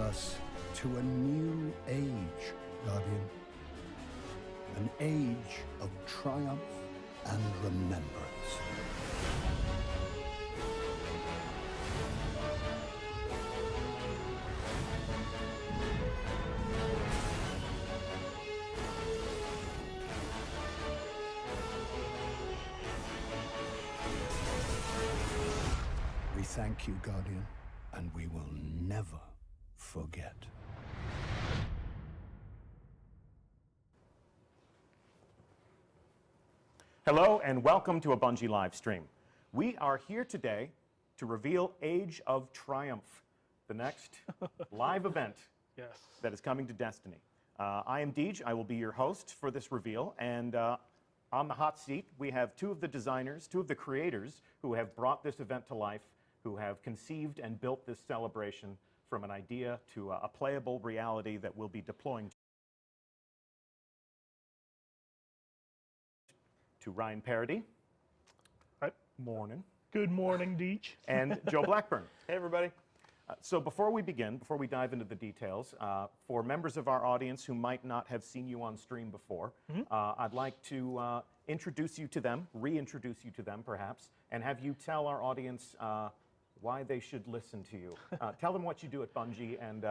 us to a new age, Guardian. An age of triumph and remembrance. We thank you, Guardian, and we will never forget. Hello and welcome to a Bungie Livestream. We are here today to reveal Age of Triumph, the next live event that is coming to Destiny. I am Deej, I will be your host for this reveal, and on the hot seat we have two of the designers, two of the creators who have brought this event to life, who have conceived and built this celebration from an idea to a playable reality that we'll be deploying to Ryan Parody. Hi. Morning. Good morning, Deej. And Joe Blackburn. Hey, everybody. So before we begin, before we dive into the details, for members of our audience who might not have seen you on stream before, I'd like to introduce you to them, reintroduce you to them perhaps, and have you tell our audience why they should listen to you. Tell them what you do at Bungie and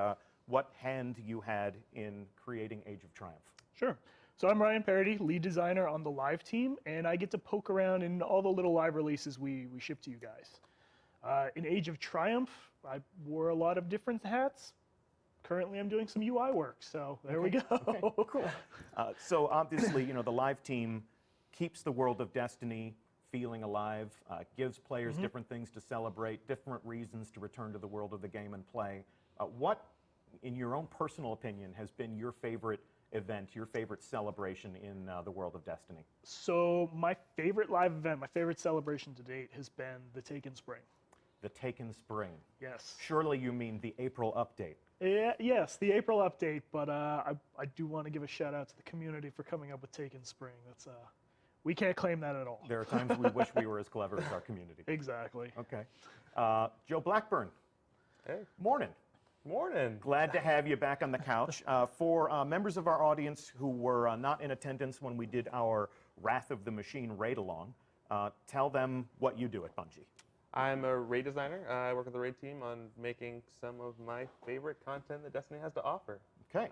what hand you had in creating Age of Triumph. Sure. So I'm Ryan Parody, lead designer on the live team, and I get to poke around in all the little live releases we ship to you guys. In Age of Triumph, I wore a lot of different hats. Currently, I'm doing some UI work, so there we go. Okay, cool. So obviously, the live team keeps the world of Destiny feeling alive, gives players different things to celebrate, different reasons to return to the world of the game and play. What, in your own personal opinion, has been your favorite event, your favorite celebration in the world of Destiny? So my favorite live event, my favorite celebration to date has been the Taken Spring. The Taken Spring. Yes. Surely you mean the April update. Yeah, yes, the April update, but I do want to give a shout out to the community for coming up with Taken Spring. That's we can't claim that at all. There are times we wish we were as clever as our community. Exactly. Okay. Joe Blackburn. Hey. Morning. Morning. Glad to have you back on the couch. For members of our audience who were not in attendance when we did our Wrath of the Machine raid along, tell them what you do at Bungie. I'm a raid designer. I work with the raid team on making some of my favorite content that Destiny has to offer. Okay.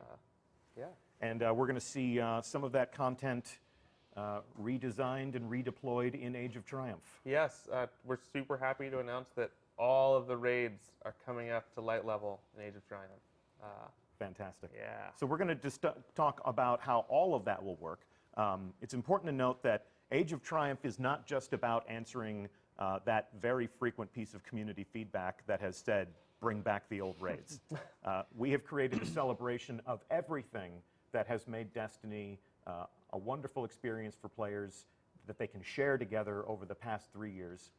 Yeah. And we're going to see some of that content redesigned and redeployed in Age of Triumph. Yes, we're super happy to announce that all of the raids are coming up to light level in Age of Triumph. Fantastic. Yeah. So we're going to just talk about how all of that will work. It's important to note that Age of Triumph is not just about answering that very frequent piece of community feedback that has said, bring back the old raids. We have created a celebration of everything that has made Destiny a wonderful experience for players that they can share together over the past 3 years.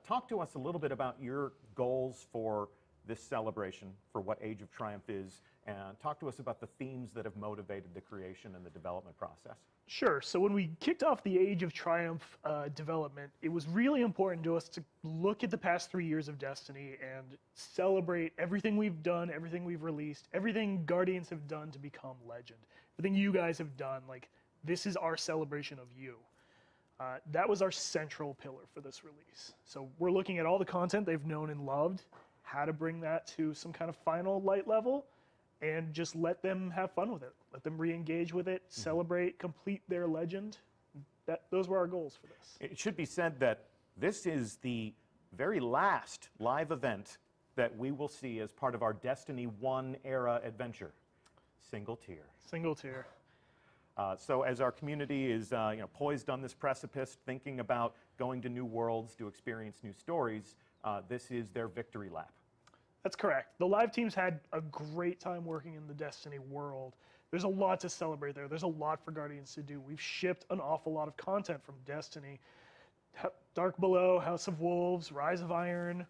Talk to us a little bit about your goals for this celebration, for what Age of Triumph is, and talk to us about the themes that have motivated the creation and the development process. Sure. So when we kicked off the Age of Triumph development, it was really important to us to look at the past 3 years of Destiny and celebrate everything we've done, everything we've released, everything Guardians have done to become legend, everything you guys have done. Like, this is our celebration of you. That was our central pillar for this release. So we're looking at all the content they've known and loved, how to bring that to some kind of final light level, and just let them have fun with it. Let them re-engage with it, celebrate, complete their legend. Those were our goals for this. It should be said that this is the very last live event that we will see as part of our Destiny 1 era adventure. Single tier. Single tier. So as our community is poised on this precipice, thinking about going to new worlds to experience new stories, this is their victory lap. That's correct. The live teams had a great time working in the Destiny world. There's a lot to celebrate there. There's a lot for Guardians to do. We've shipped an awful lot of content from Destiny. Dark Below, House of Wolves, Rise of Iron,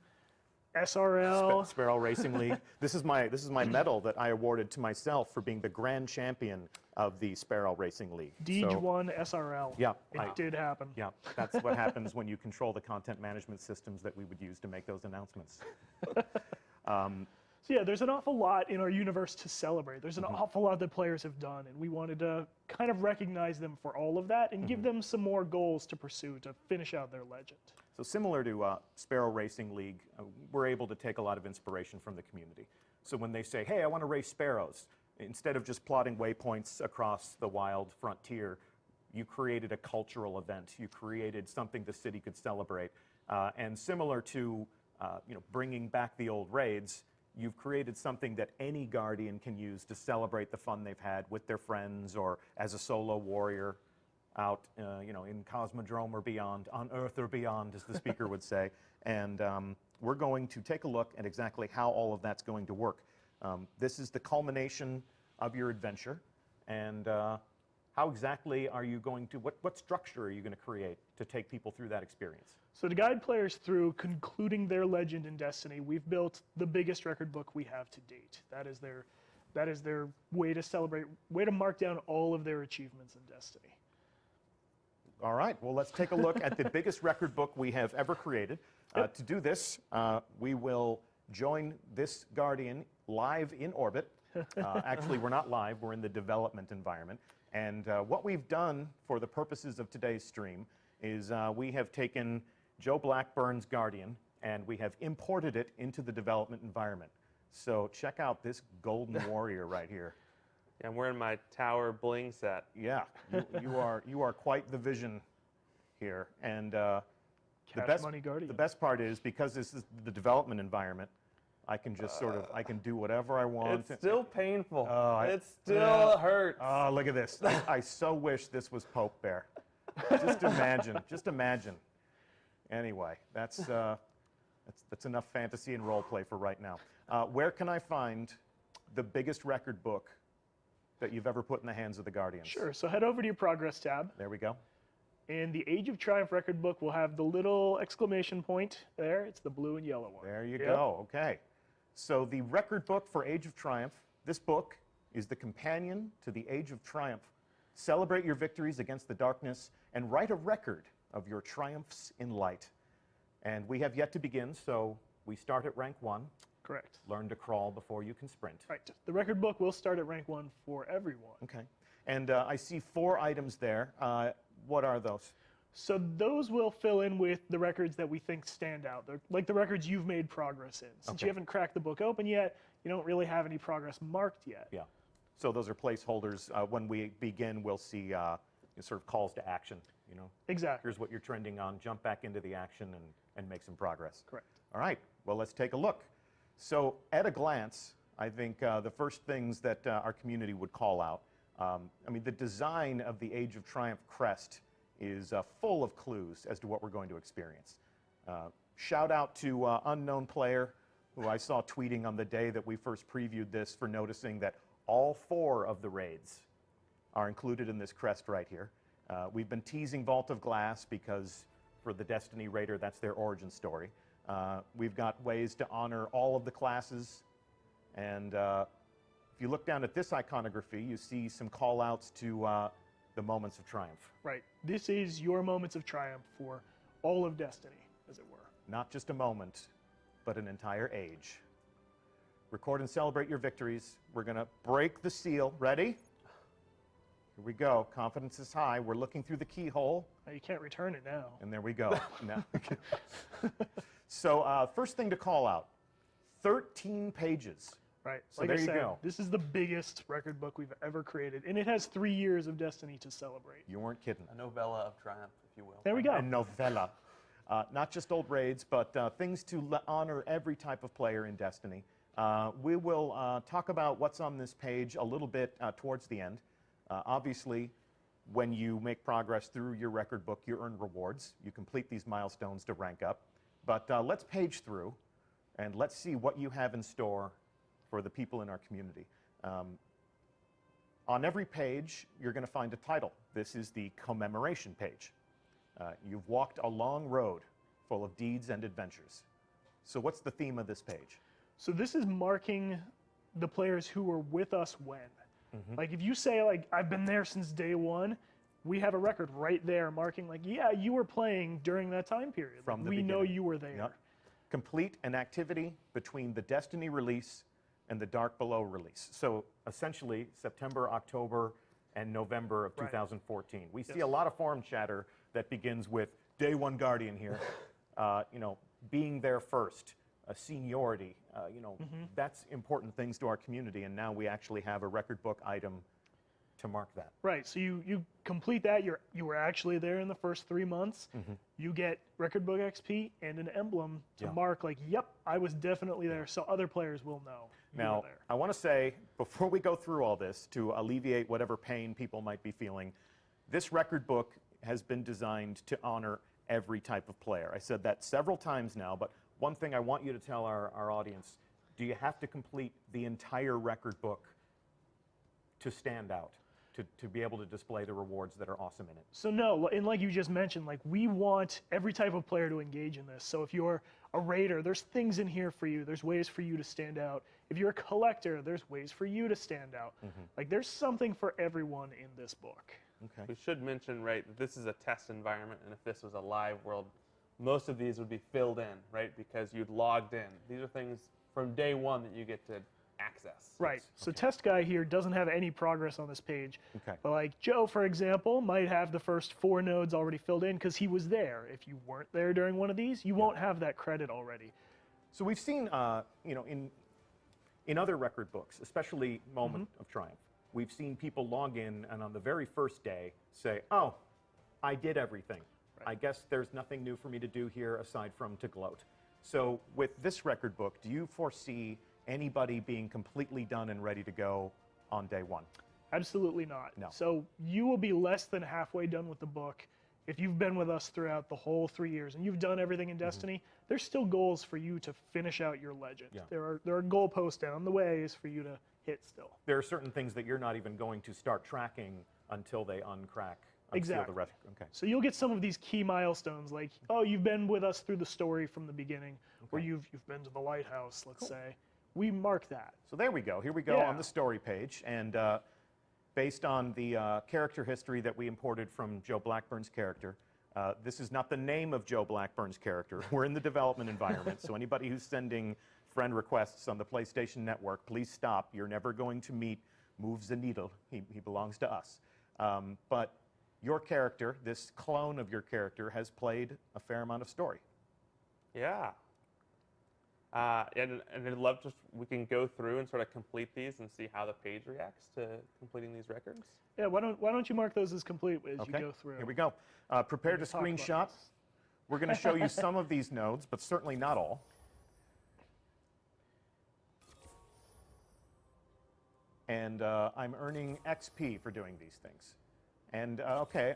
SRL. Sparrow Racing League. This is my medal that I awarded to myself for being the grand champion of the Sparrow Racing League. Deej won SRL. Yeah. It did happen. Yeah, that's what happens when you control the content management systems that we would use to make those announcements. So yeah, there's an awful lot in our universe to celebrate. There's an awful lot that players have done, and we wanted to kind of recognize them for all of that and give them some more goals to pursue to finish out their legend. So similar to Sparrow Racing League, we're able to take a lot of inspiration from the community. So when they say, hey, I want to race sparrows, instead of just plotting waypoints across the wild frontier, you created a cultural event. You created something the city could celebrate. And similar to bringing back the old raids, you've created something that any Guardian can use to celebrate the fun they've had with their friends or as a solo warrior out in Cosmodrome or beyond, on Earth or beyond, as the speaker would say. And we're going to take a look at exactly how all of that's going to work. This is the culmination of your adventure. And how exactly are you going to, what structure are you going to create to take people through that experience? So to guide players through concluding their legend in Destiny, we've built the biggest record book we have to date. That is their way to celebrate, way to mark down all of their achievements in Destiny. All right, well, let's take a look at the biggest record book we have ever created. To do this, we will join this Guardian live in orbit. Actually, we're not live, we're in the development environment. And what we've done for the purposes of today's stream is we have taken Joe Blackburn's Guardian and we have imported it into the development environment. So check out this golden warrior right here. Yeah, I'm wearing my tower bling set. Yeah, you are quite the vision here. And the best part is, because this is the development environment, I can just I can do whatever I want. It's still painful. It yeah. hurts. Oh, look at this. I so wish this was Pope Bear. Just imagine. Anyway, that's enough fantasy and role play for right now. Where can I find the biggest record book that you've ever put in the hands of the Guardians? Sure, so head over to your Progress tab. There we go. And the Age of Triumph record book will have the little exclamation point there. It's the blue and yellow one. There you go, okay. So the record book for Age of Triumph, this book is the companion to the Age of Triumph. Celebrate your victories against the darkness and write a record of your triumphs in light. And we have yet to begin, so we start at rank 1. Correct. Learn to crawl before you can sprint. Right. The record book will start at rank 1 for everyone. Okay. And I see 4 items there. What are those? So those will fill in with the records that we think stand out. They're like the records you've made progress in. Since you haven't cracked the book open yet, you don't really have any progress marked yet. Yeah. So those are placeholders. When we begin, we'll see sort of calls to action. Exactly. Here's what you're trending on. Jump back into the action and make some progress. Correct. All right. Well, let's take a look. So at a glance, I think the first things that our community would call out, the design of the Age of Triumph Crest is full of clues as to what we're going to experience. Shout out to Unknown Player, who I saw tweeting on the day that we first previewed this, for noticing that all 4 of the raids are included in this crest right here. We've been teasing Vault of Glass because for the Destiny Raider, that's their origin story. We've got ways to honor all of the classes, and if you look down at this iconography, you see some call-outs to the Moments of Triumph. Right. This is your Moments of Triumph for all of Destiny, as it were. Not just a moment, but an entire age. Record and celebrate your victories. We're going to break the seal. Ready? Here we go. Confidence is high. We're looking through the keyhole. You can't return it now. And there we go. So first thing to call out, 13 pages. Right. So like there I you said, go. This is the biggest record book we've ever created, and it has 3 years of Destiny to celebrate. You weren't kidding. A novella of triumph, if you will. There we go. A novella. Not just old raids, but things to honor every type of player in Destiny. We will talk about what's on this page a little bit towards the end. Obviously, when you make progress through your record book, you earn rewards. You complete these milestones to rank up. But let's page through, and let's see what you have in store for the people in our community. On every page, you're going to find a title. This is the Commemoration Page. You've walked a long road full of deeds and adventures. So what's the theme of this page? So this is marking the players who were with us when. Like if you say, like, I've been there since day 1, we have a record right there marking, like, yeah, you were playing during that time period. From the we beginning. know you were there. Yep. Complete an activity between the Destiny release and the Dark Below release. So essentially September, October, and November of Right. 2014. We see Yes. a lot of forum chatter that begins with Day One Guardian here, you know, being there first, seniority, you know, that's important things to our community, and now we actually have a record book item to mark that. Right. So you complete that. You were actually there in the first 3 months. You get record book XP and an emblem to Yeah. mark like, yep, I was definitely there, so other players will know you Now, were there. I want to say, before we go through all this, to alleviate whatever pain people might be feeling, this record book has been designed to honor every type of player. I said that several times now, but one thing I want you to tell our audience, do you have to complete the entire record book to stand out, to be able to display the rewards that are awesome in it? So no, and like you just mentioned, like we want every type of player to engage in this. So if you're a raider, there's things in here for you. There's ways for you to stand out. If you're a collector, there's ways for you to stand out. Like there's something for everyone in this book. Okay. We should mention, right, that this is a test environment, and if this was a live world, most of these would be filled in, right, because you'd logged in. These are things from day one that you get to access. Right. So Test Guy here doesn't have any progress on this page. Okay. But like Joe, for example, might have the first 4 nodes already filled in because he was there. If you weren't there during one of these, you won't have that credit already. So we've seen, you know, in other record books, especially Moment of Triumph, we've seen people log in and on the very first day say, oh, I did everything. I guess there's nothing new for me to do here aside from to gloat. So with this record book, do you foresee anybody being completely done and ready to go on day one? Absolutely not. No. So you will be less than halfway done with the book if you've been with us throughout the whole 3 years and you've done everything in Destiny. There's still goals for you to finish out your legend. Yeah. There are goalposts down the ways for you to hit still. There are certain things that you're not even going to start tracking until they uncrack. Unseal Exactly. the rest. Okay. So you'll get some of these key milestones, like, oh, you've been with us through the story from the beginning, or you've been to the lighthouse, let's say. We mark that. So there we go. Here we go Yeah. on the story page. And based on the character history that we imported from Joe Blackburn's character, this is not the name of Joe Blackburn's character. We're in the development environment. So anybody who's sending friend requests on the PlayStation Network, please stop. You're never going to meet Moves the Needle. He belongs to us. But your character, this clone of your character, has played a fair amount of story. Yeah. And I'd love to, we can go through and sort of complete these and see how the page reacts to completing these records. Yeah, why don't you mark those as complete as you go through? Here we go. Prepare to talk about screenshot. this. We're going to show you some of these nodes, but certainly not all. And I'm earning XP for doing these things. And okay,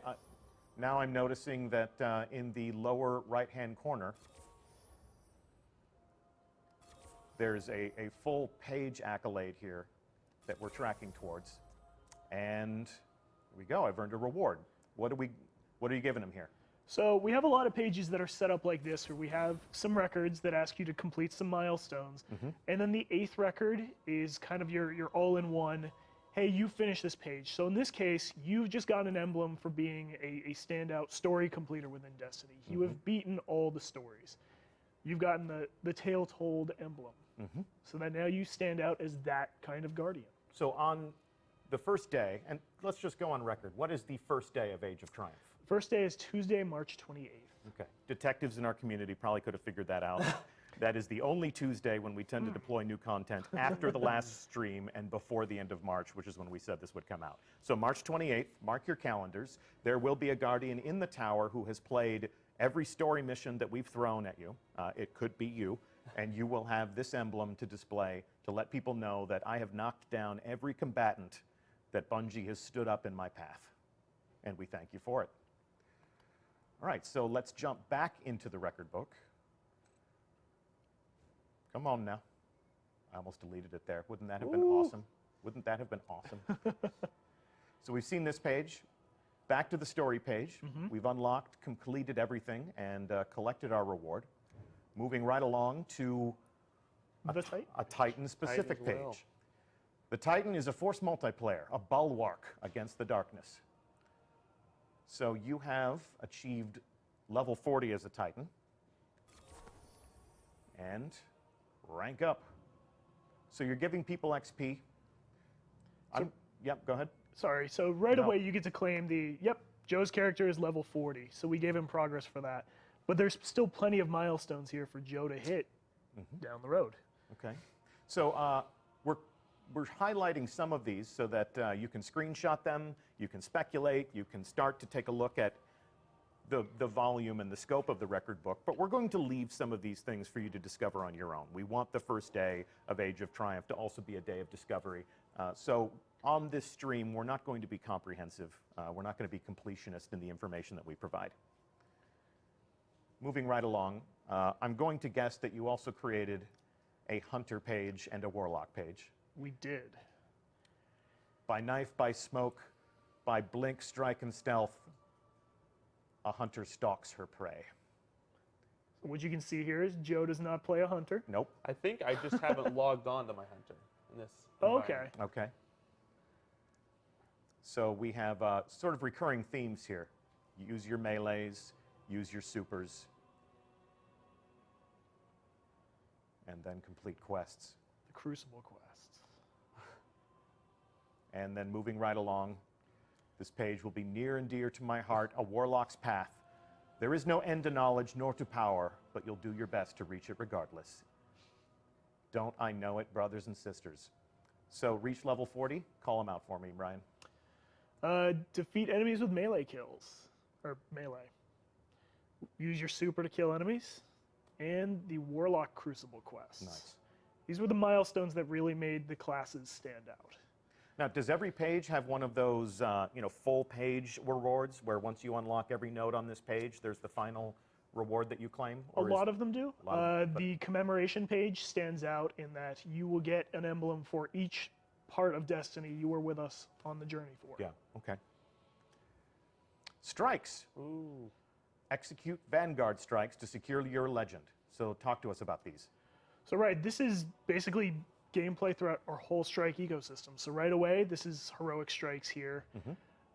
now I'm noticing that in the lower right-hand corner, there's a full page accolade here that we're tracking towards. And here we go, I've earned a reward. What are you giving him here? So we have a lot of pages that are set up like this, where we have some records that ask you to complete some milestones. And then the 8th record is kind of your all-in-one, hey, you finished this page. So in this case, you've just gotten an emblem for being a standout story completer within Destiny. You have beaten all the stories. You've gotten the tale told emblem. So that now you stand out as that kind of guardian. So on the first day, and let's just go on record, what is the first day of Age of Triumph? First day is Tuesday, March 28th. Okay. Detectives in our community probably could have figured that out. That is the only Tuesday when we tend to deploy new content after the last stream and before the end of March, which is when we said this would come out. So March 28th, mark your calendars. There will be a Guardian in the tower who has played every story mission that we've thrown at you. It could be you. And you will have this emblem to display to let people know that I have knocked down every combatant that Bungie has stood up in my path. And we thank you for it. All right, so let's jump back into the record book. Come on now. I almost deleted it there. Wouldn't that have been awesome? Wouldn't that have been awesome? So we've seen this page. Back to the story page. We've unlocked, completed everything, and collected our reward. Moving right along to a Titan-specific Titan as well. page. The Titan is a force multiplayer, a bulwark against the darkness. So you have achieved level 40 as a Titan. And rank up. So you're giving people XP. Yep, go ahead. Sorry, so right No. away you get to claim Joe's character is level 40, so we gave him progress for that. But there's still plenty of milestones here for Joe to hit down the road. Okay. So we're highlighting some of these so that you can screenshot them, you can speculate, you can start to take a look at the volume and the scope of the record book, but we're going to leave some of these things for you to discover on your own. We want the first day of Age of Triumph to also be a day of discovery. So on this stream, we're not going to be comprehensive. We're not going to be completionist in the information that we provide. Moving right along, I'm going to guess that you also created a Hunter page and a Warlock page. We did. By knife, by smoke, by blink, strike, and stealth, a hunter stalks her prey. So what you can see here is Joe does not play a hunter. Nope. I think I just haven't logged on to my hunter in this. Okay. environment. Okay. So we have sort of recurring themes here. Use your melees, use your supers, and then complete quests. The Crucible quests. And then moving right along, this page will be near and dear to my heart, a Warlock's Path. There is no end to knowledge nor to power, but you'll do your best to reach it regardless. Don't I know it, brothers and sisters? So reach level 40, call them out for me, Brian. Defeat enemies with melee kills, or melee. Use your super to kill enemies, and the Warlock Crucible quests. Nice. These were the milestones that really made the classes stand out. Now, does every page have one of those, full page rewards where once you unlock every node on this page, there's the final reward that you claim? A lot of them do. A lot of them, The Commemoration Page stands out in that you will get an emblem for each part of Destiny you were with us on the journey for. Yeah, okay. Strikes. Ooh. Execute Vanguard strikes to secure your legend. So talk to us about these. So right, this is basically gameplay throughout our whole strike ecosystem. So right away, this is heroic strikes here.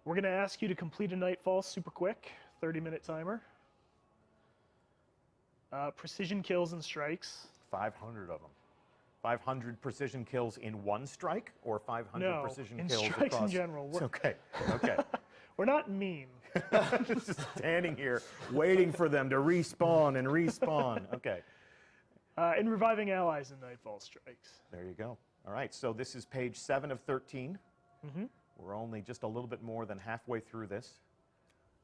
We're going to ask you to complete a Nightfall super quick, 30-minute timer. Precision kills and strikes. 500 of them. 500 precision kills in one strike, or 500 precision in kills strikes across? in general. Okay, okay. We're not mean. Just standing here waiting for them to respawn and respawn. Okay, And reviving allies in Nightfall strikes. there you go. All right, so this is page 7 of 13. We're only just a little bit more than halfway through this.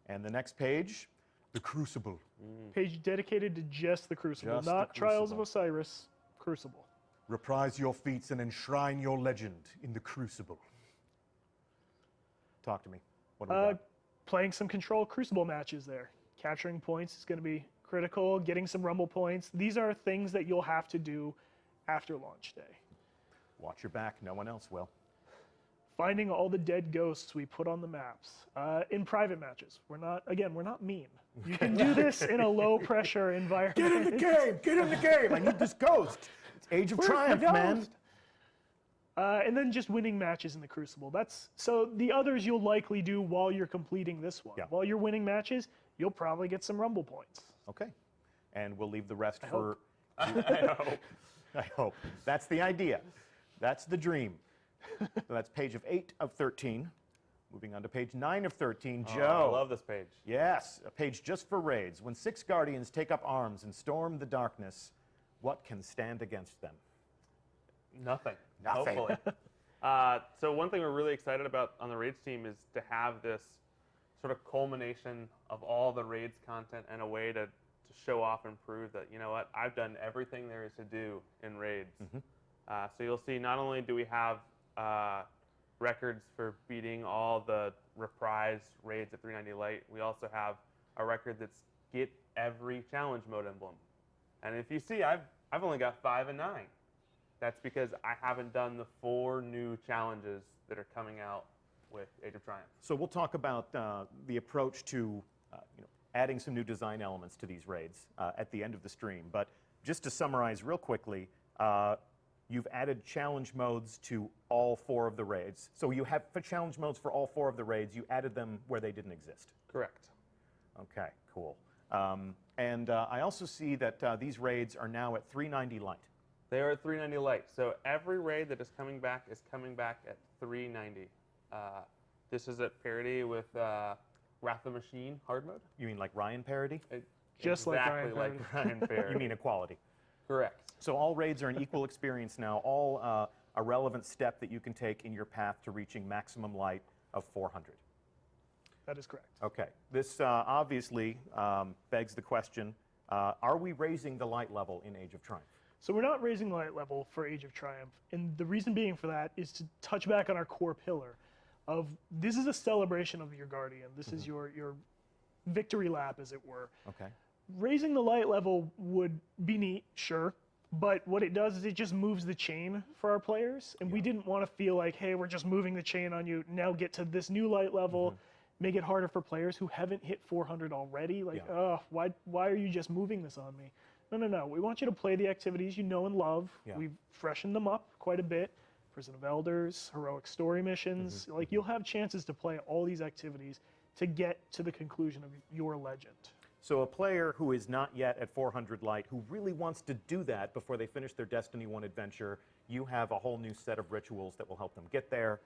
And the next page, the Crucible. Page dedicated to just the Crucible, Just the not Trials of Crucible. Osiris, Crucible. Reprise your feats and enshrine your legend in the Crucible. Talk to me. What do we got? Playing some Control Crucible matches there. Capturing points is going to be critical, getting some Rumble points. These are things that you'll have to do after launch day. Watch your back. No one else will. Finding all the dead ghosts we put on the maps. In private matches. We're not mean. You can do this in a low-pressure environment. Get in the game! Get in the game! I need this ghost. It's Age of Where's the Triumph, man. ghost? And then just winning matches in the Crucible. So the others you'll likely do while you're completing this one. Yeah. While you're winning matches, you'll probably get some Rumble points. Okay. And we'll leave the rest hope. for. I hope. That's the idea. That's the dream. So that's page 8 of 13. Moving on to page 9 of 13. Joe. I love this page. Yes, a page just for raids. When 6 Guardians take up arms and storm the darkness, what can stand against them? Nothing. Nothing. Hopefully. So one thing we're really excited about on the raids team is to have this sort of culmination of all the raids content and a way to show off and prove that, you know what, I've done everything there is to do in raids. So you'll see not only do we have records for beating all the reprise raids at 390 Light, we also have a record that's get every challenge mode emblem. And if you see, I've only got 5 and 9. That's because I haven't done the 4 new challenges that are coming out with Age of Triumph. So we'll talk about the approach to adding some new design elements to these raids at the end of the stream. But just to summarize real quickly, you've added challenge modes to all 4 of the raids. So you have challenge modes for all 4 of the raids. You added them where they didn't exist. Correct. Okay, cool. And I also see that these raids are now at 390 Light. They are at 390 light. So every raid that is coming back at 390. This is at parity with Wrath of the Machine hard mode. You mean like Ryan parody? Just like exactly Ryan like Ryan parody. You mean equality? Correct. So all raids are an equal experience now, all a relevant step that you can take in your path to reaching maximum light of 400. That is correct. Okay, this obviously begs the question, are we raising the light level in Age of Triumph? So we're not raising light level for Age of Triumph, and the reason being for that is to touch back on our core pillar of this is a celebration of your Guardian. This is your victory lap, as it were. Okay. Raising the light level would be neat, sure, but what it does is it just moves the chain for our players, and we didn't want to feel like, hey, we're just moving the chain on you, now get to this new light level, make it harder for players who haven't hit 400 already, like, why are you just moving this on me? No, we want you to play the activities you know and love. We've freshened them up quite a bit. Prison of Elders, heroic story missions, like you'll have chances to play all these activities to get to the conclusion of your legend. So a player who is not yet at 400 light, who really wants to do that before they finish their Destiny 1 adventure, you have a whole new set of rituals that will help them get there.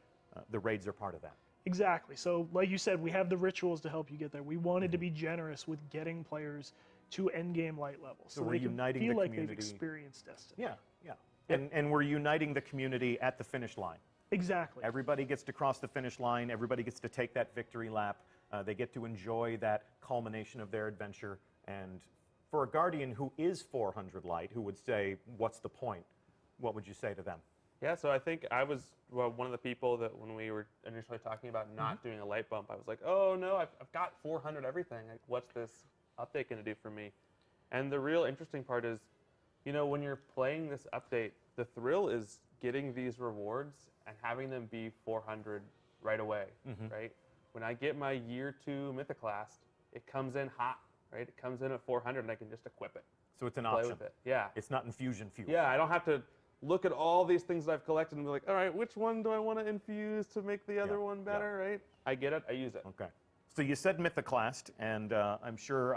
The raids are part of that. Exactly. So like you said, we have the rituals to help you get there. We wanted to be generous with getting players to endgame light level so we're they can uniting feel the like they've community. experienced Destiny. Yeah. And we're uniting the community at the finish line. Exactly. Everybody gets to cross the finish line. Everybody gets to take that victory lap. They get to enjoy that culmination of their adventure. And for a Guardian who is 400 light, who would say, what's the point? What would you say to them? Yeah, so I think I was one of the people that when we were initially talking about not doing a light bump, I was like, oh no, I've got 400 everything. Like, what's this update going to do for me? And the real interesting part is, you know, when you're playing this update, the thrill is getting these rewards and having them be 400 right away, right? When I get my year 2 Mythoclast, it comes in hot, right? It comes in at 400 and I can just equip it. So it's an Play option. with it. Yeah. It's not infusion fuel. Yeah, I don't have to look at all these things that I've collected and be like, all right, which one do I want to infuse to make the other one better, right? I get it, I use it. Okay. So you said Mythoclast, and I'm sure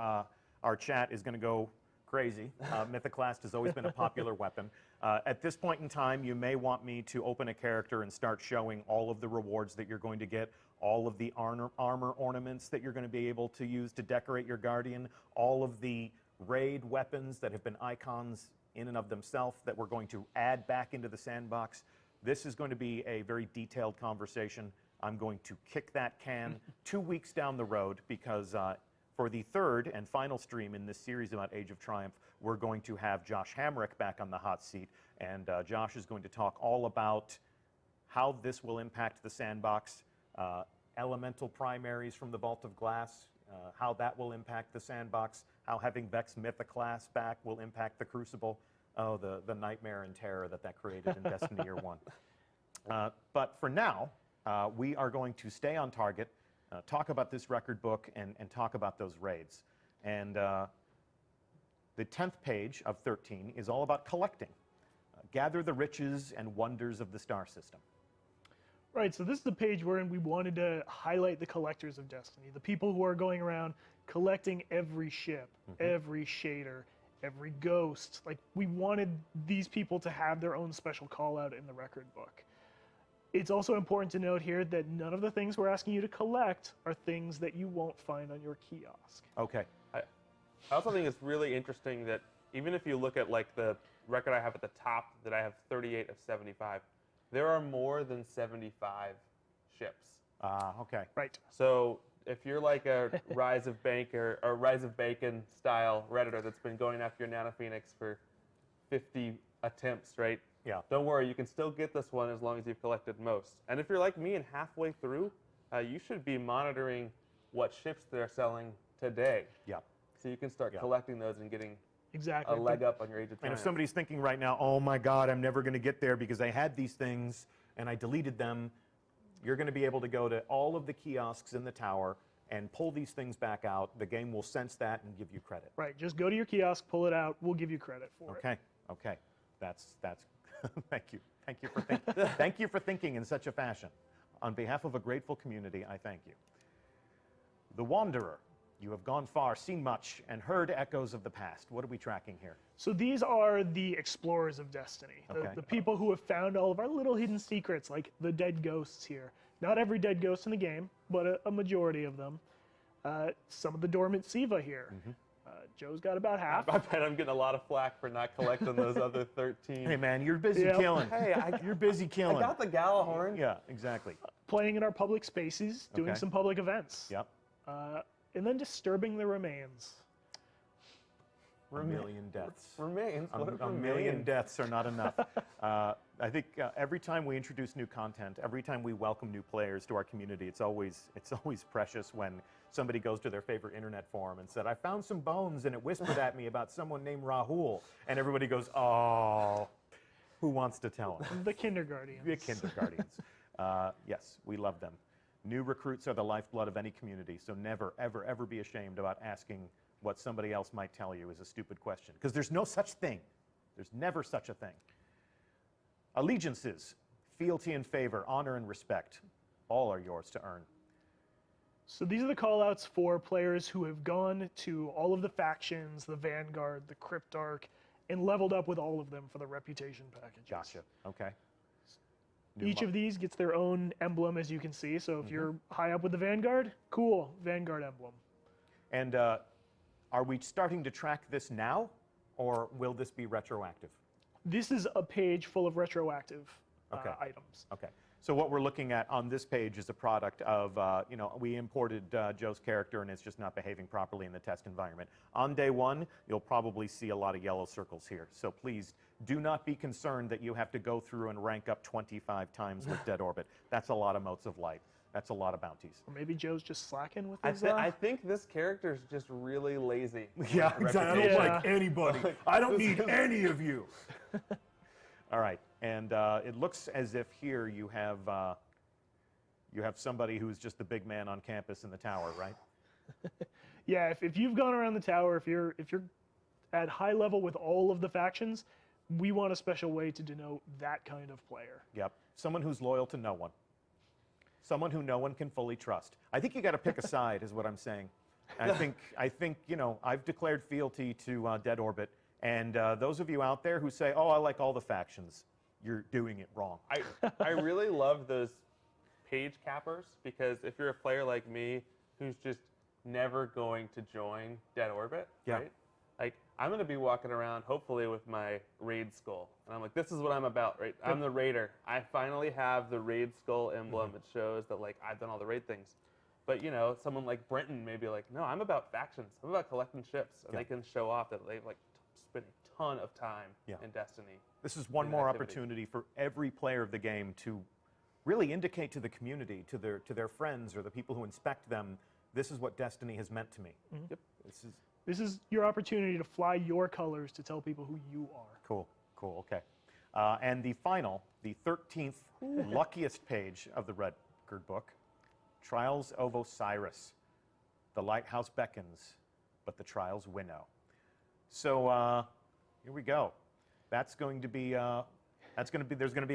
our chat is going to go crazy. Mythoclast has always been a popular weapon. At this point in time, you may want me to open a character and start showing all of the rewards that you're going to get, all of the armor ornaments that you're going to be able to use to decorate your Guardian, all of the raid weapons that have been icons in and of themselves that we're going to add back into the sandbox. This is going to be a very detailed conversation. I'm going to kick that can 2 weeks down the road because for the third and final stream in this series about Age of Triumph, we're going to have Josh Hamrick back on the hot seat, and Josh is going to talk all about how this will impact the sandbox, elemental primaries from the Vault of Glass, how that will impact the sandbox, how having Vex Mythoclast back will impact the Crucible. Oh, the nightmare and terror that created in Destiny Year 1. But for now, we are going to stay on target, talk about this record book, and talk about those raids. And the 10th page of 13 is all about collecting. Gather the riches and wonders of the star system. Right, so this is the page wherein we wanted to highlight the collectors of Destiny, the people who are going around collecting every ship, every shader, every ghost. Like, we wanted these people to have their own special call out in the record book. It's also important to note here that none of the things we're asking you to collect are things that you won't find on your kiosk. Okay. I also think it's really interesting that even if you look at like the record I have at the top, that I have 38 of 75, there are more than 75 ships. Okay. Right. So if you're like a Rise of Banker or Rise of Bacon style Redditor that's been going after your Nano Phoenix for 50 attempts, right? Yeah. Don't worry, you can still get this one as long as you've collected most. And if you're like me and halfway through, you should be monitoring what ships they're selling today. Yeah. So you can start collecting those and getting Exactly. a leg up on your Age of Triumph. And if somebody's thinking right now, oh my God, I'm never going to get there because I had these things and I deleted them, you're going to be able to go to all of the kiosks in the tower and pull these things back out. The game will sense that and give you credit. Right, just go to your kiosk, pull it out, we'll give you credit for it. Okay. That's thank you. Thank you for thinking in such a fashion. On behalf of a grateful community, I thank you. The Wanderer You have gone far, seen much, and heard echoes of the past. What are we tracking here? So these are the explorers of Destiny, Okay. the people who have found all of our little hidden secrets, like the dead ghosts here. Not every dead ghost in the game, but a majority of them. Some of the dormant Siva here. Joe's got about half. I bet I'm getting a lot of flack for not collecting those other 13. Hey man, you're busy Yep. killing. Hey, You're busy killing. I got the Galahorn. Yeah, exactly. Playing in our public spaces, doing Okay. some public events. Yep. And then disturbing the remains. A million deaths. Remains. What if A million remains? deaths are not enough. I think every time we introduce new content, every time we welcome new players to our community, it's always precious when somebody goes to their favorite internet forum and said, "I found some bones and it whispered at me about someone named Rahul," and everybody goes, "Oh, who wants to tell them?" The kindergartens. The kindergartens. Yes, we love them. New recruits are the lifeblood of any community, so never, ever, ever be ashamed about asking what somebody else might tell you is a stupid question, because there's no such thing. There's never such a thing. Allegiances, fealty and favor, honor and respect, all are yours to earn. So these are the callouts for players who have gone to all of the factions, the Vanguard, the Cryptarch, and leveled up with all of them for the reputation packages. Gotcha. Okay. Each of these gets their own emblem, as you can see. So if you're high up with the Vanguard, cool, Vanguard emblem. And are we starting to track this now, or will this be retroactive? This is a page full of retroactive Okay. items. Okay. So what we're looking at on this page is a product of, we imported Joe's character and it's just not behaving properly in the test environment. On day one, you'll probably see a lot of yellow circles here. So please do not be concerned that you have to go through and rank up 25 times with Dead Orbit. That's a lot of motes of light. That's a lot of bounties. Or maybe Joe's just slacking with I, his... I think this character's just really lazy. Yeah, exactly. I don't Yeah. like anybody. I don't need any of you. All right, and it looks as if here you have somebody who's just the big man on campus in the tower, right? Yeah, if you've gone around the tower, if you're at high level with all of the factions, we want a special way to denote that kind of player. Yep. Someone who's loyal to no one. Someone who no one can fully trust. I think you got to pick a side, is what I'm saying. I think I've declared fealty to Dead Orbit, and those of you out there who say, "Oh, I like all the factions," you're doing it wrong. I really love those page cappers, because if you're a player like me who's just never going to join Dead Orbit, Yeah. right? Like, I'm going to be walking around, hopefully, with my raid skull. And I'm like, this is what I'm about, right? I'm the raider. I finally have the raid skull emblem. It shows that, like, I've done all the raid things. But, someone like Brenton may be like, no, I'm about factions. I'm about collecting ships. And Yeah. they can show off that they've, like, spent a ton of time in Destiny. This is one in more activity. opportunity for every player of the game to really indicate to the community, to their friends or the people who inspect them, this is what Destiny has meant to me. Yep. This is your opportunity to fly your colors to tell people who you are. Cool, okay. And the 13th luckiest page of the record book, Trials of Osiris. The lighthouse beckons, but the trials winnow. So here we go. There's going to be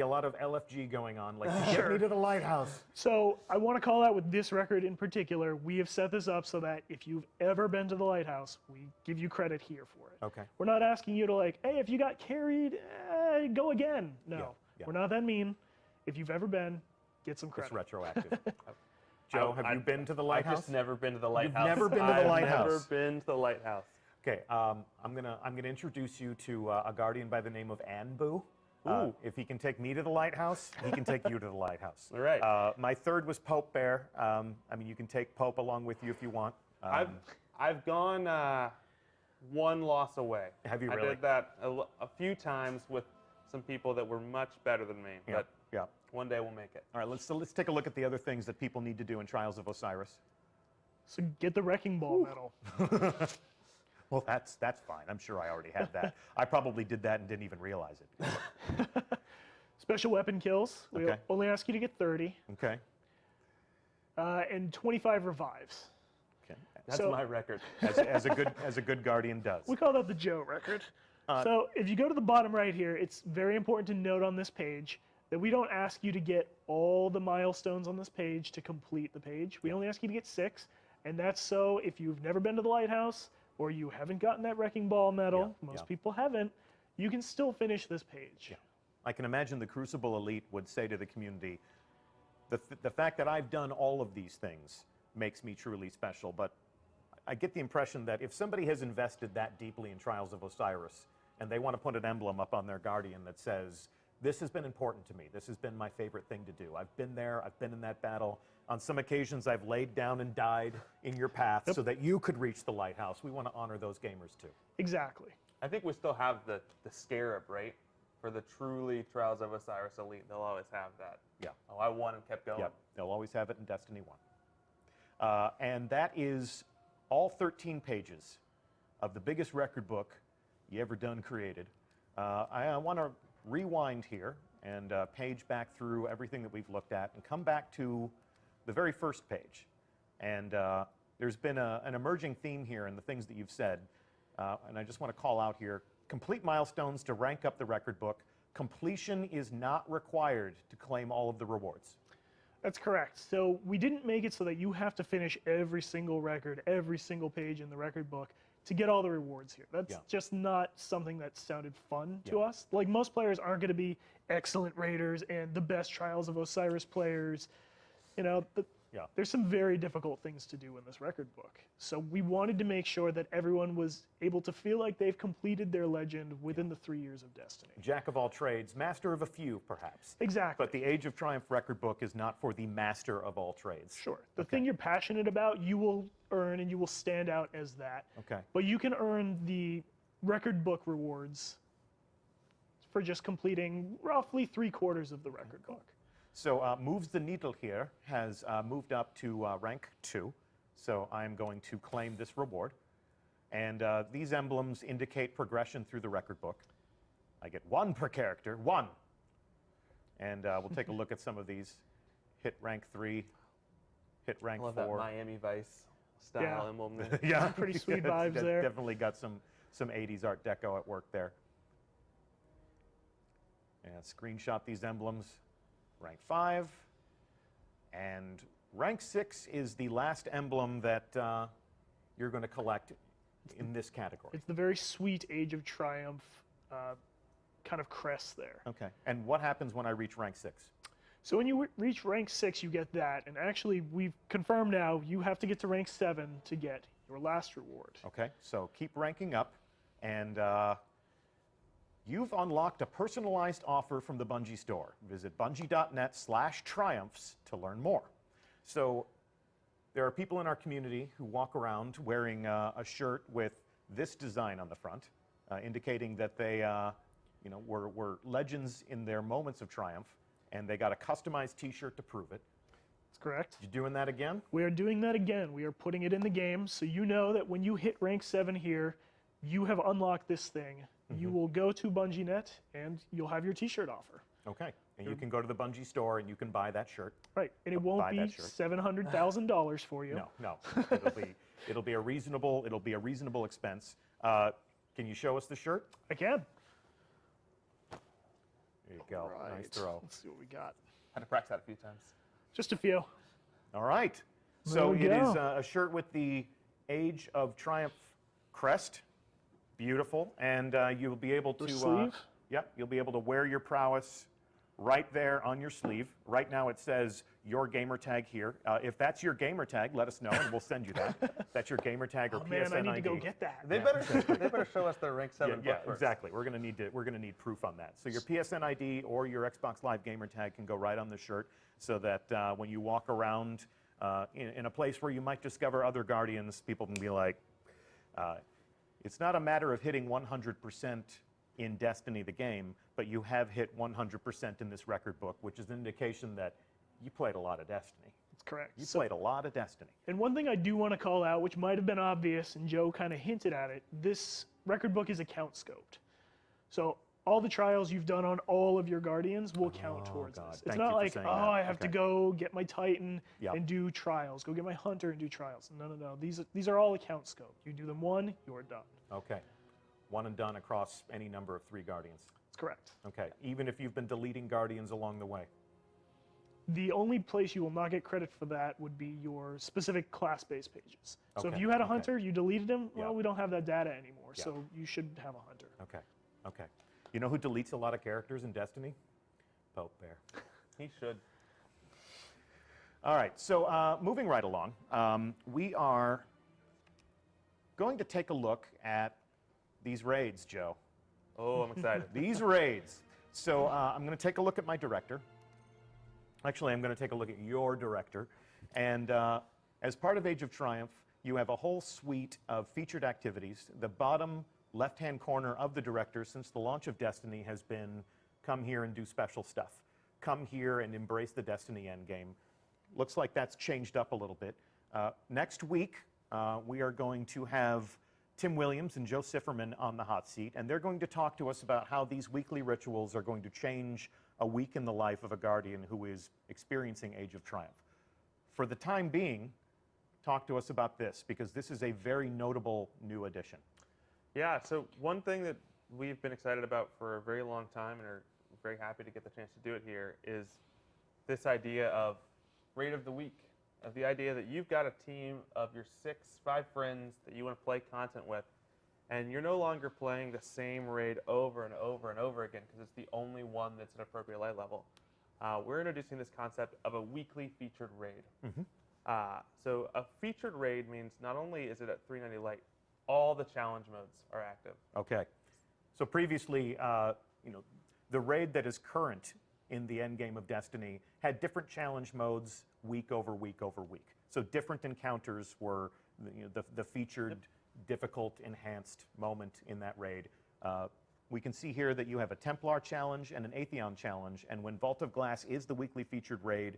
a lot of LFG going on, like, get me to the lighthouse. So I want to call out with this record in particular, we have set this up so that if you've ever been to the lighthouse, we give you credit here for it. Okay. We're not asking you to, like, hey, if you got carried, go again. No, yeah. We're not that mean. If you've ever been, get some credit. It's retroactive. Joe, have you been to the lighthouse? I've just never been to the lighthouse. never been to the lighthouse? I've never been to the lighthouse. Okay, I'm gonna introduce you to a guardian by the name of Anbu. Ooh. If he can take me to the lighthouse, he can take you to the lighthouse. All right. My third was Pope Bear. You can take Pope along with you if you want. I've gone one loss away. Have you I really? did that a few times with some people that were much better than me. Yeah, But yeah. one day we'll make it. All right, let's take a look at the other things that people need to do in Trials of Osiris. So get the Wrecking Ball medal. Well, that's fine. I'm sure I already had that. I probably did that and didn't even realize it. Special weapon kills. We Okay. only ask you to get 30. Okay. And 25 revives. Okay. That's So- my record. As a good guardian does. We call that the Joe record. So if you go to the bottom right here, it's very important to note on this page that we don't ask you to get all the milestones on this page to complete the page. We only ask you to get 6. And that's so if you've never been to the lighthouse or you haven't gotten that wrecking ball medal, most people haven't, you can still finish this page. Yeah. I can imagine the Crucible elite would say to the community, the fact that I've done all of these things makes me truly special, but I get the impression that if somebody has invested that deeply in Trials of Osiris and they want to put an emblem up on their Guardian that says, this has been important to me, this has been my favorite thing to do, I've been there, I've been in that battle, on some occasions I've laid down and died in your path so that you could reach the lighthouse. We want to honor those gamers too. Exactly. I think we still have the scarab, right? For the truly Trials of Osiris elite, they'll always have that. Yeah. Oh, I won and kept going. Yep, they'll always have it in Destiny 1. And that is all 13 pages of the biggest record book you ever done created. I want to rewind here and page back through everything that we've looked at and come back to the very first page. And there's been an emerging theme here in the things that you've said. And I just want to call out here, complete milestones to rank up the record book. Completion is not required to claim all of the rewards. That's correct. So we didn't make it so that you have to finish every single record, every single page in the record book to get all the rewards here. That's just not something that sounded fun to us. Like, most players aren't going to be excellent raiders and the best Trials of Osiris players. You know, there's some very difficult things to do in this record book. So we wanted to make sure that everyone was able to feel like they've completed their legend within the 3 years of Destiny. Jack of all trades, master of a few, perhaps. Exactly. But the Age of Triumph record book is not for the master of all trades. Sure. The thing you're passionate about, you will earn and you will stand out as that. Okay. But you can earn the record book rewards for just completing roughly 3/4 of the record book. So Moves the Needle here has moved up to rank 2. So I'm going to claim this reward. And these emblems indicate progression through the record book. I get 1 per character, 1. And we'll take a look at some of these. Hit rank 3, hit rank 4. I love that Miami Vice style emblem there. Yeah, Pretty sweet vibes there. Definitely got some 80s Art Deco at work there. And screenshot these emblems. Rank 5, and rank 6 is the last emblem that you're going to collect in this category. It's the very sweet Age of Triumph kind of crest there. Okay, and what happens when I reach rank 6? So when you reach rank 6, you get that, and actually we've confirmed now you have to get to rank 7 to get your last reward. Okay, so keep ranking up, and you've unlocked a personalized offer from the Bungie store. Visit bungie.net/triumphs to learn more. So there are people in our community who walk around wearing a shirt with this design on the front, indicating that they were legends in their moments of triumph, and they got a customized t-shirt to prove it. That's correct. You doing that again? We are doing that again. We are putting it in the game, so you know that when you hit rank 7 here, you have unlocked this thing. You will go to Bungie.net and you'll have your t-shirt offer. Okay, and you can go to the Bungie store and you can buy that shirt. Right, and it won't be $700,000 for you. No. It'll be a reasonable expense. Can you show us the shirt? I can. There you go. Right. Nice throw. Let's see what we got. Had to practice that a few times. Just a few. All right. There So we it go. is a shirt with the Age of Triumph crest. Beautiful, and you'll be able to. sleeve? You'll be able to wear your prowess right there on your sleeve. Right now it says your gamer tag here. If that's your gamer tag, let us know and we'll send you that. That's your gamer tag or Oh PSN man, I need ID. to go get that. They better show us their rank 7 book first. Exactly. We're gonna need proof on that. So your PSN ID or your Xbox Live gamer tag can go right on the shirt, so that when you walk around in a place where you might discover other Guardians, people can be like, it's not a matter of hitting 100% in Destiny the game, but you have hit 100% in this record book, which is an indication that you played a lot of Destiny. That's correct. You played a lot of Destiny. And one thing I do want to call out, which might have been obvious, and Joe kind of hinted at it, this record book is account scoped. So all the trials you've done on all of your Guardians will count towards God. this. It's Thank not you for like, saying oh, that. I have to Okay. go get my Titan Yep. and do trials, go get my Hunter and do trials. No. These are all account scoped. You do them one, you're done. Okay. One and done across any number of 3 Guardians. That's correct. Okay. Even if you've been deleting Guardians along the way. The only place you will not get credit for that would be your specific class-based pages. So if Okay, you had a okay. hunter, you deleted him, Yeah. well, we don't have that data anymore, Yeah. so you should have a hunter. Okay. Okay. You know who deletes a lot of characters in Destiny? Pope Bear. He should. All right. So moving right along, we are going to take a look at these raids, Joe. Oh, I'm excited. These raids. So I'm going to take a look at my director. Actually, I'm going to take a look at your director. And as part of Age of Triumph, you have a whole suite of featured activities. The bottom left-hand corner of the director since the launch of Destiny has been come here and do special stuff. Come here and embrace the Destiny endgame. Looks like that's changed up a little bit. Next week, we are going to have Tim Williams and Joe Sifferman on the hot seat, and they're going to talk to us about how these weekly rituals are going to change a week in the life of a Guardian who is experiencing Age of Triumph. For the time being, talk to us about this, because this is a very notable new addition. Yeah, so one thing that we've been excited about for a very long time and are very happy to get the chance to do it here is this idea of raid of the week, of the idea that you've got a team of your 5 friends that you want to play content with, and you're no longer playing the same raid over and over and over again because it's the only one that's an appropriate light level. We're introducing this concept of a weekly featured raid. So a featured raid means not only is it at 390 light, all the challenge modes are active. Okay. So previously, the raid that is current in the endgame of Destiny had different challenge modes week over week over week. So different encounters were the featured, difficult, enhanced moment in that raid. We can see here that you have a Templar challenge and an Atheon challenge, and when Vault of Glass is the weekly featured raid,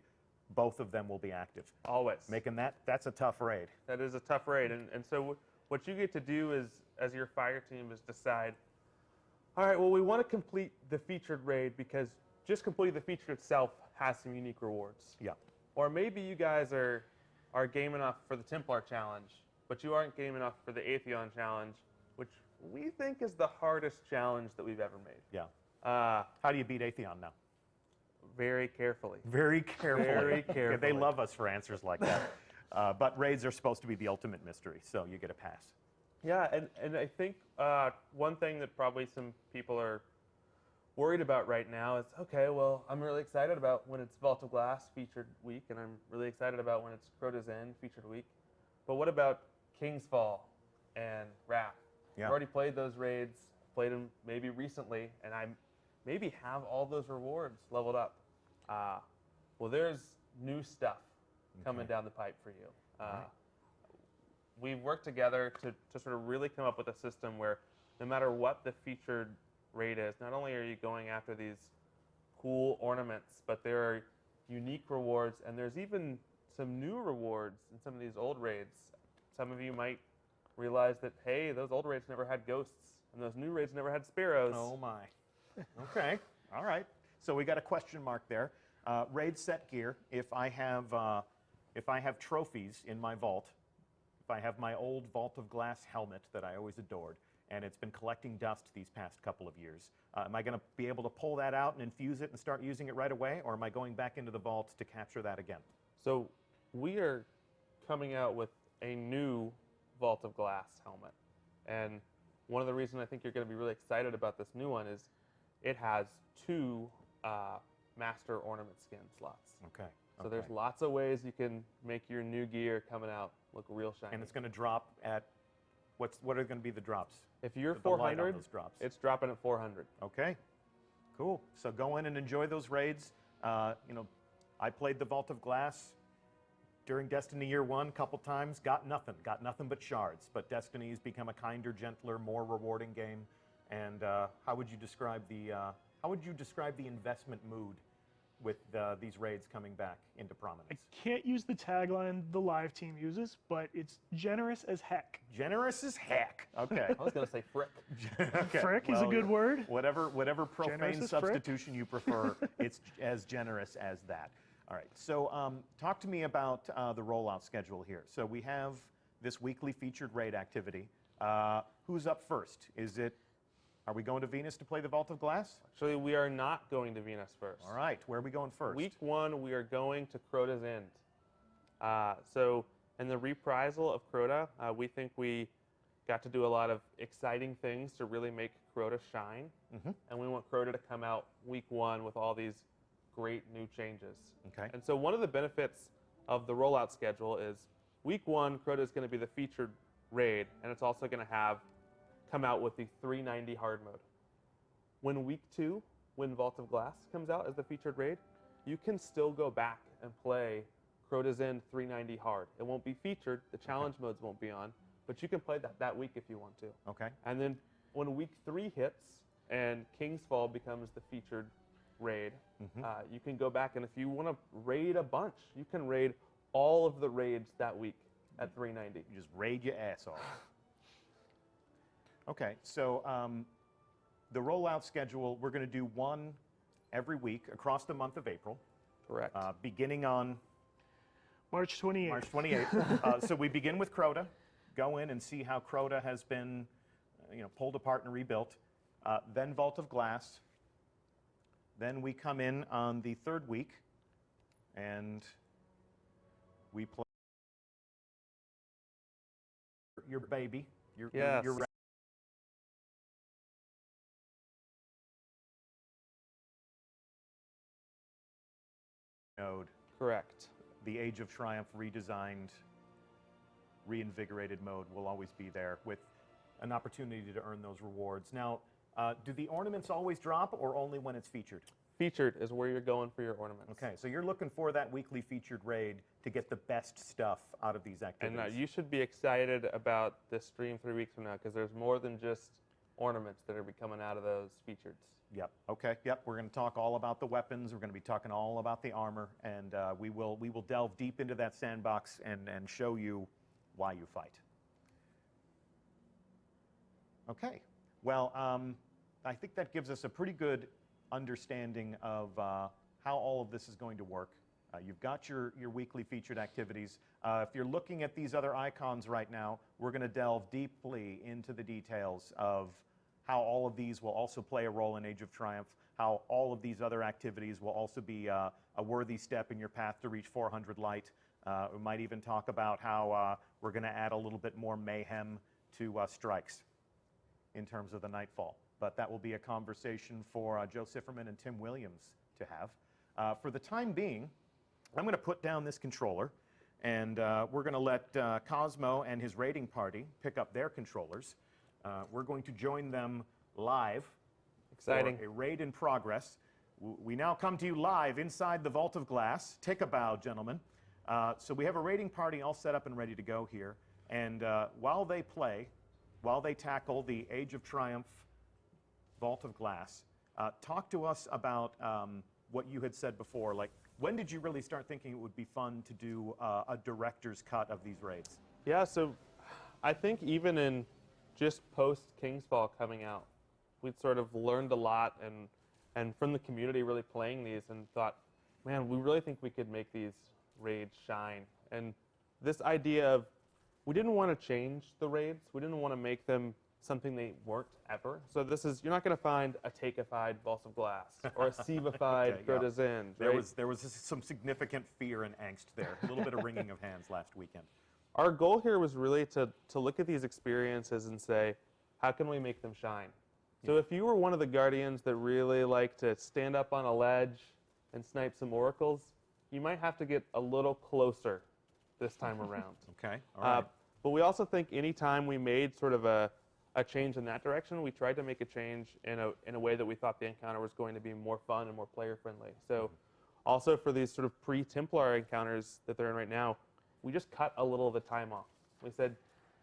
both of them will be active. Always. Making that's a tough raid. That is a tough raid. And so what you get to do is, as your fire team, is decide, all right, well, we want to complete the featured raid because just completing the feature itself has some unique rewards. Yeah. Or maybe you guys are game enough for the Templar challenge, but you aren't game enough for the Atheon challenge, which we think is the hardest challenge that we've ever made. Yeah. How do you beat Atheon now? Very carefully. Very carefully. Very carefully. They love us for answers like that. But raids are supposed to be the ultimate mystery, so you get a pass. Yeah, and I think one thing that probably some people are worried about right now is, okay, well, I'm really excited about when it's Vault of Glass featured week, and I'm really excited about when it's Crota's End featured week. But what about King's Fall and Wrath? Yeah. I've already played those raids, played them maybe recently, and I maybe have all those rewards leveled up. Well, there's new stuff coming down the pipe for you. Right. We've worked together to sort of really come up with a system where no matter what the featured raid is, not only are you going after these cool ornaments, but there are unique rewards, and there's even some new rewards in some of these old raids. Some of you might realize that, hey, those old raids never had ghosts, and those new raids never had sparrows. Oh my. Okay. All right. So we got a question mark there. Raid set gear. If I have trophies in my vault, if I have my old Vault of Glass helmet that I always adored, and it's been collecting dust these past couple of years, am I going to be able to pull that out and infuse it and start using it right away, or am I going back into the vault to capture that again? So we are coming out with a new Vault of Glass helmet. And one of the reasons I think you're going to be really excited about this new one is it has 2 master ornament skin slots. Okay. So there's lots of ways you can make your new gear coming out look real shiny. And it's going to drop at, what are going to be the drops? If you're The light on 400, those drops. it's dropping at 400. Okay, cool. So go in and enjoy those raids. I played the Vault of Glass during Destiny Year 1 a couple times, got nothing but shards. But Destiny's become a kinder, gentler, more rewarding game. And how would you describe the investment mood with these raids coming back into prominence? I can't use the tagline the live team uses, but it's generous as heck. Generous as heck. Okay. I was going to say frick. Okay, Frick is a good word. Whatever Generous profane as frick. substitution you prefer, it's as generous as that. All right, so talk to me about the rollout schedule here. So we have this weekly featured raid activity. Who's up first? Is it Are we going to Venus to play the Vault of Glass? Actually, we are not going to Venus first. All right, where are we going first? Week 1, we are going to Crota's End. So in the reprisal of Crota, we think we got to do a lot of exciting things to really make Crota shine. And we want Crota to come out week 1 with all these great new changes. Okay. And so one of the benefits of the rollout schedule is week 1, Crota is going to be the featured raid, and it's also going to come out with the 390 hard mode. When week 2, when Vault of Glass comes out as the featured raid, you can still go back and play Crota's End 390 hard. It won't be featured, the challenge modes won't be on, but you can play that week if you want to. Okay. And then when week 3 hits and King's Fall becomes the featured raid, you can go back, and if you want to raid a bunch, you can raid all of the raids that week at 390. You just raid your ass off. Okay, so the rollout schedule, we're going to do one every week across the month of April. Correct. Beginning on March 28th. March 28th. So we begin with Crota, go in and see how Crota has been pulled apart and rebuilt. Then Vault of Glass. Then we come in on the 3rd week, and we play your baby. Yes. Your node. Correct. The Age of Triumph redesigned, reinvigorated mode will always be there with an opportunity to earn those rewards. Now, do the ornaments always drop or only when it's featured? Featured is where you're going for your ornaments. Okay, so you're looking for that weekly featured raid to get the best stuff out of these activities. And you should be excited about this stream 3 weeks from now, because there's more than just ornaments that are coming out of those featured. Yep. Okay. Yep. We're going to talk all about the weapons. We're going to be talking all about the armor, and we will delve deep into that sandbox and show you why you fight. Okay. Well, I think that gives us a pretty good understanding of how all of this is going to work. You've got your weekly featured activities. If you're looking at these other icons right now, we're going to delve deeply into the details of how all of these will also play a role in Age of Triumph, how all of these other activities will also be a worthy step in your path to reach 400 light. We might even talk about how we're going to add a little bit more mayhem to strikes in terms of the Nightfall. But that will be a conversation for Joe Sifferman and Tim Williams to have. For the time being, I'm going to put down this controller, and we're going to let Cosmo and his raiding party pick up their controllers. We're going to join them live. Exciting. For a raid in progress. We now come to you live inside the Vault of Glass. Take a bow, gentlemen. So we have a raiding party all set up and ready to go here. And while they play, while they tackle the Age of Triumph Vault of Glass, talk to us about what you had said before. Like, when did you really start thinking it would be fun to do a director's cut of these raids? Yeah, so I think even in just post King's Fall coming out, we'd sort of learned a lot and from the community really playing these, and thought, man, we really think we could make these raids shine. And this idea of, we didn't want to change the raids. We didn't want to make them something they weren't ever. So this is, you're not going to find a Takeified Vault of Glass or a Sivified Crota's End. Right? There was some significant fear and angst there. A little bit of wringing of hands last weekend. Our goal here was really to look at these experiences and say, how can we make them shine? So if you were one of the Guardians that really like to stand up on a ledge and snipe some oracles, you might have to get a little closer this time around. Okay, all right. But we also think any time we made sort of a change in that direction, we tried to make a change in a way that we thought the encounter was going to be more fun and more player-friendly. So also for these sort of pre-Templar encounters that they're in right now, we just cut a little of the time off. We said,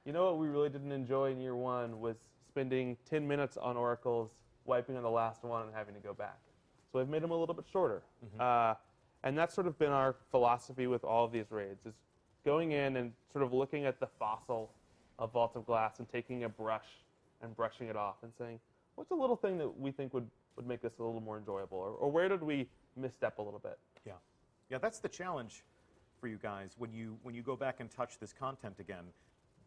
you know what we really didn't enjoy in year 1 was spending 10 minutes on oracles, wiping on the last one, and having to go back. So we've made them a little bit shorter. And that's sort of been our philosophy with all of these raids, is going in and sort of looking at the fossil of Vault of Glass and taking a brush and brushing it off and saying, what's a little thing that we think would make this a little more enjoyable? Or where did we misstep a little bit? Yeah. Yeah, that's the challenge for you guys when you go back and touch this content again.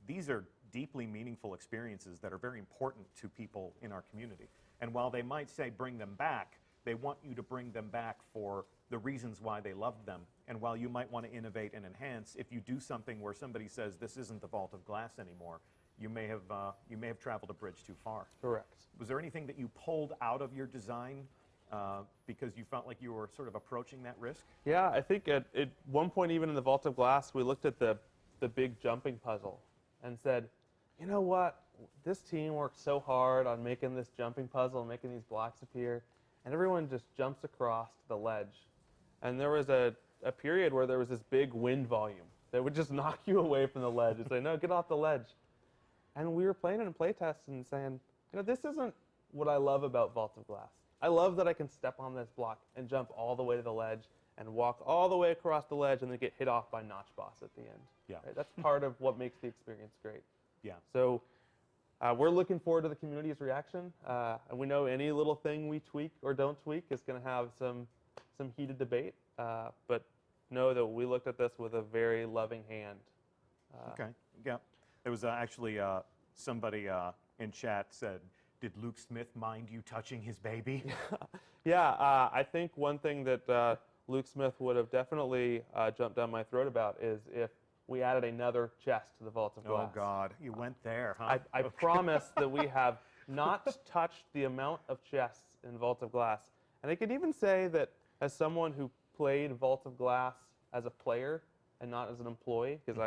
These are deeply meaningful experiences that are very important to people in our community. And while they might say bring them back, they want you to bring them back for the reasons why they loved them. And while you might want to innovate and enhance, if you do something where somebody says this isn't the Vault of Glass anymore, you may have traveled a bridge too far. Correct. Was there anything that you pulled out of your design because you felt like you were sort of approaching that risk? Yeah, I think at one point, even in the Vault of Glass, we looked at the big jumping puzzle and said, you know what? This team worked so hard on making this jumping puzzle and making these blocks appear, and everyone just jumps across the ledge. And there was a period where there was this big wind volume that would just knock you away from the ledge and say, no, get off the ledge. And we were playing it in playtests and saying, you know, this isn't what I love about Vault of Glass. I love that I can step on this block and jump all the way to the ledge and walk all the way across the ledge and then get hit off by Notch Boss at the end. Yeah. Right? That's part of what makes the experience great. Yeah. So we're looking forward to the community's reaction. And we know any little thing we tweak or don't tweak is going to have some heated debate. But know that we looked at this with a very loving hand. Okay. Yeah. There was actually somebody in chat said, did Luke Smith mind you touching his baby? Yeah, I think one thing that Luke Smith would have definitely jumped down my throat about is if we added another chest to the Vault of Glass. Oh, God. You went there, huh? I promise that we have not touched the amount of chests in Vault of Glass. And I can even say that as someone who played Vault of Glass as a player and not as an employee, because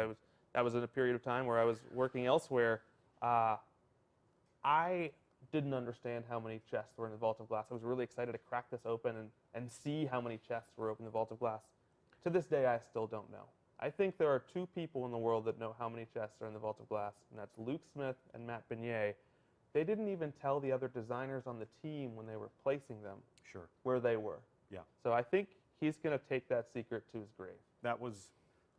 that was in a period of time where I was working elsewhere, I didn't understand how many chests were in the Vault of Glass. I was really excited to crack this open and see how many chests were open in the Vault of Glass. To this day, I still don't know. I think there are two people in the world that know how many chests are in the Vault of Glass, and that's Luke Smith and Matt Beignet. They didn't even tell the other designers on the team when they were placing them where they were. Yeah. So I think he's going to take that secret to his grave. That was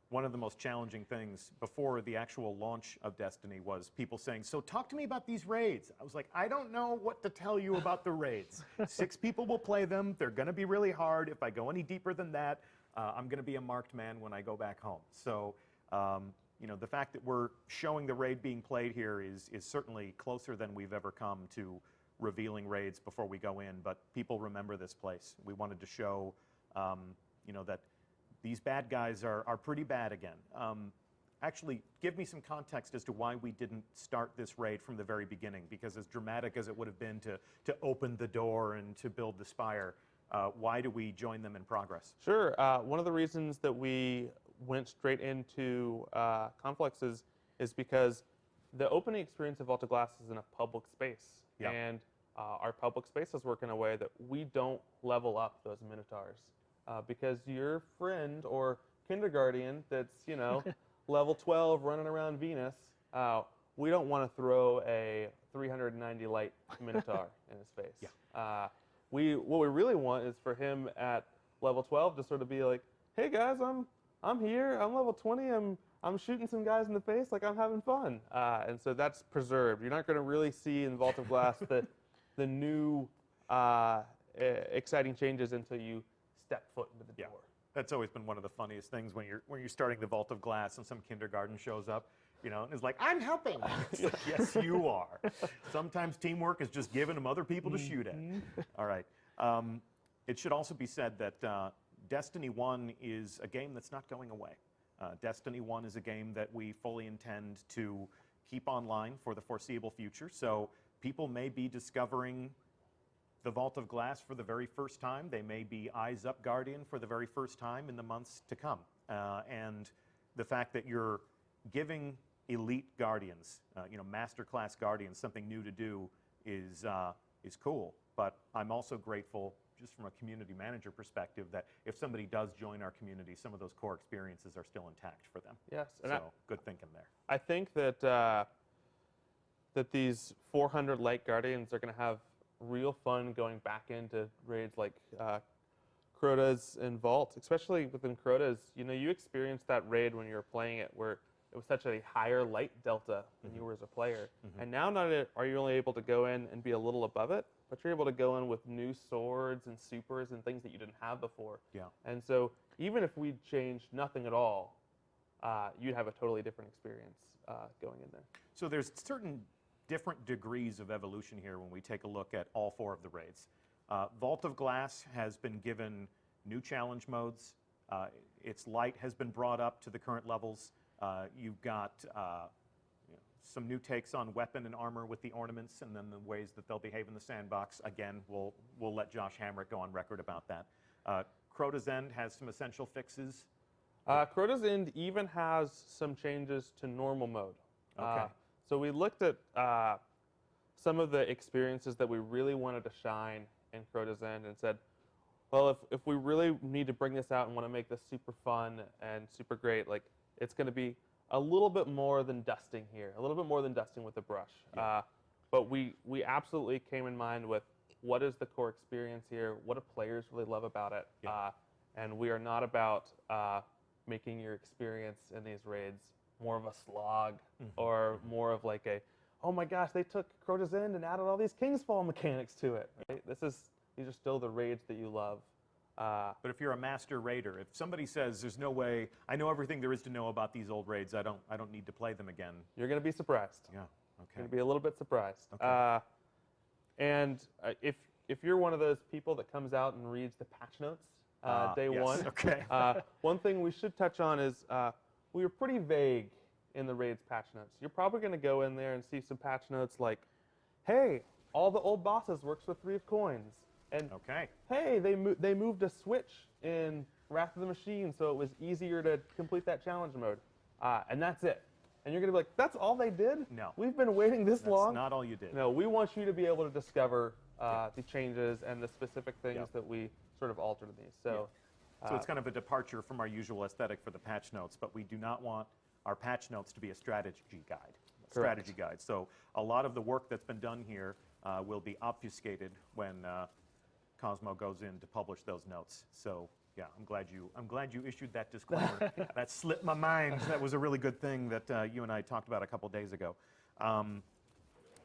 one of the most challenging things before the actual launch of Destiny was people saying, so talk to me about these raids. I was like, I don't know what to tell you about the raids. 6 people will play them. They're going to be really hard. If I go any deeper than that, I'm going to be a marked man when I go back home. So, you know, the fact that we're showing the raid being played here is certainly closer than we've ever come to revealing raids before we go in. But people remember this place. We wanted to show, you know, that these bad guys are pretty bad again. Actually, give me some context as to why we didn't start this raid from the very beginning, because as dramatic as it would have been to open the door and to build the spire, why do we join them in progress? Sure. One of the reasons that we went straight into conflicts is because the opening experience of Vault of Glass is in a public space. Yeah. And our public spaces work in a way that we don't level up those Minotaurs. Because your friend or kindergarten that's, you know, level 12 running around Venus, we don't want to throw a 390 light Minotaur in his face. Yeah. What we really want is for him at level 12 to sort of be like, hey guys, I'm here, I'm level 20, I'm shooting some guys in the face, like I'm having fun. And so that's preserved. You're not going to really see in Vault of Glass the new exciting changes until you step foot into the door. That's always been one of the funniest things when you're starting the Vault of Glass and some kindergarten shows up, you know, and is like, I'm helping. It's like, yes, you are. Sometimes teamwork is just giving them other people to shoot at. All right. It should also be said that Destiny 1 is a game that's not going away. Destiny 1 is a game that we fully intend to keep online for the foreseeable future. So people may be discovering the Vault of Glass for the very first time. They may be Eyes Up Guardian for the very first time in the months to come. And the fact that you're giving elite Guardians, you know, masterclass Guardians, something new to do is cool. But I'm also grateful, just from a community manager perspective, that if somebody does join our community, some of those core experiences are still intact for them. Yes. And so good thinking there. I think that that these 400 light Guardians are going to have real fun going back into raids like Crota's and Vault, especially within Crota's. You know, you experienced that raid when you were playing it where it was such a higher light delta than you were as a player. And now not are you only able to go in and be a little above it, but you're able to go in with new swords and supers and things that you didn't have before. Yeah. And so even if we changed nothing at all, you'd have a totally different experience going in there. So there's certain different degrees of evolution here when we take a look at all 4 of the raids. Vault of Glass has been given new challenge modes. Its light has been brought up to the current levels. You've got some new takes on weapon and armor with the ornaments, and then the ways that they'll behave in the sandbox. Again, we'll let Josh Hamrick go on record about that. Crota's End has some essential fixes. Crota's End even has some changes to normal mode. Okay. So we looked at some of the experiences that we really wanted to shine in Crota's End and said, well, if we really need to bring this out and want to make this super fun and super great, like it's going to be a little bit more than dusting here, a little bit more than dusting with a brush. Yeah. But we absolutely came in mind with what is the core experience here, what do players really love about it, Yeah. and we are not about making your experience in these raids more of a slog or more of like a, oh my gosh, they took Crota's End and added all these Kingsfall mechanics to it. Right? These are still the raids that you love. But if you're a master raider, if somebody says there's no way, I know everything there is to know about these old raids, I don't need to play them again. You're going to be surprised. Yeah. You're Okay. going to be a little bit surprised. Okay. And if you're one of those people that comes out and reads the patch notes day yes. one, Okay. one thing we should touch on is we were pretty vague in the raids patch notes. You're probably going to go in there and see some patch notes like, hey, all the old bosses works with 3 of coins. And Okay. hey, they moved a switch in Wrath of the Machine so it was easier to complete that challenge mode. And that's it. And you're going to be like, that's all they did? No. We've been waiting this That's long? not all you did. No, we want you to be able to discover the changes and the specific things Yep. that we sort of altered in these. So, So it's kind of a departure from our usual aesthetic for the patch notes, but we do not want our patch notes to be a strategy guide. Strategy guide. So a lot of the work that's been done here will be obfuscated when Cosmo goes in to publish those notes. So yeah, I'm glad you issued that disclaimer. That slipped my mind. That was a really good thing that you and I talked about a couple days ago. And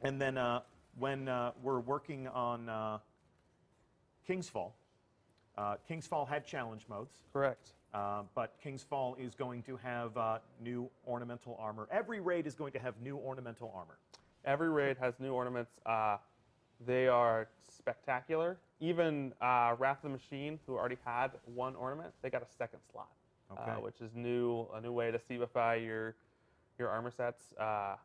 then when we're working on Kingsfall, Kingsfall had challenge modes. correct. But Kingsfall is going to have new ornamental armor. Every raid is going to have new ornamental armor. Every raid has new ornaments. They are spectacular. Even Wrath of the Machine, who already had 1 ornament, they got a 2nd slot, Okay. which is new, a new way to Sievify your armor sets. I